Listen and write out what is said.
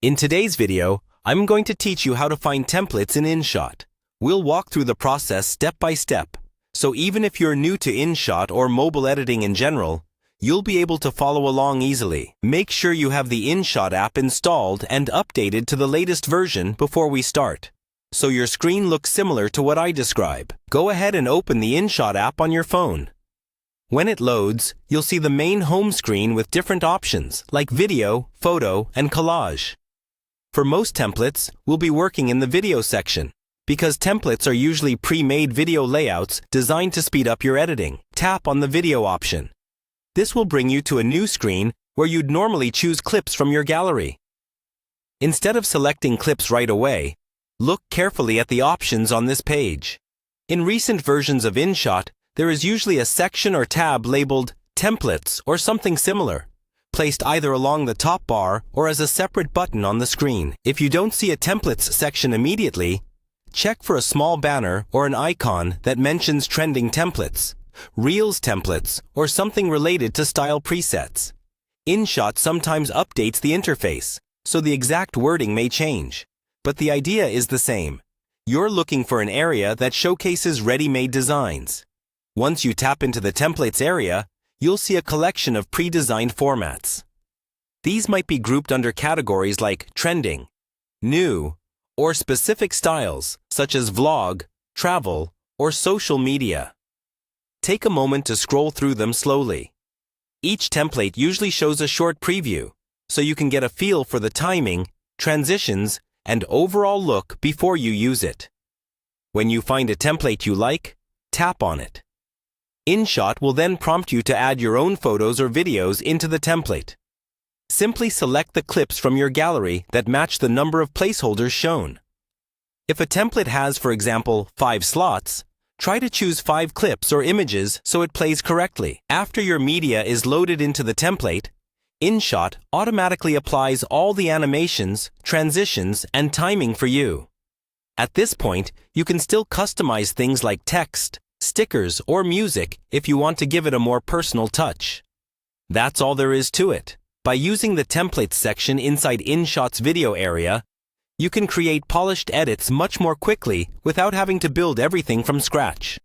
In today's video, I'm going to teach you how to find templates in InShot. We'll walk through the process step by step, so even if you're new to InShot or mobile editing in general, you'll be able to follow along easily. Make sure you have the InShot app installed and updated to the latest version before we start, so your screen looks similar to what I describe. Go ahead and open the InShot app on your phone. When it loads, you'll see the main home screen with different options like video, photo, and collage. For most templates, we'll be working in the video section, because templates are usually pre-made video layouts designed to speed up your editing. Tap on the video option. This will bring you to a new screen where you'd normally choose clips from your gallery. Instead of selecting clips right away, look carefully at the options on this page. In recent versions of InShot, there is usually a section or tab labeled Templates or something similar, placed either along the top bar or as a separate button on the screen. If you don't see a Templates section immediately, check for a small banner or an icon that mentions trending templates, Reels templates, or something related to style presets. InShot sometimes updates the interface, so the exact wording may change, but the idea is the same. You're looking for an area that showcases ready-made designs. Once you tap into the templates area, you'll see a collection of pre-designed formats. These might be grouped under categories like trending, new, or specific styles such as vlog, travel, or social media. Take a moment to scroll through them slowly. Each template usually shows a short preview, so you can get a feel for the timing, transitions, and overall look before you use it. When you find a template you like, tap on it. InShot will then prompt you to add your own photos or videos into the template. Simply select the clips from your gallery that match the number of placeholders shown. If a template has, for example, 5 slots, try to choose 5 clips or images so it plays correctly. After your media is loaded into the template, InShot automatically applies all the animations, transitions, and timing for you. At this point, you can still customize things like text, stickers, or music if you want to give it a more personal touch. That's all there is to it. By using the Templates section inside InShot's video area, you can create polished edits much more quickly without having to build everything from scratch.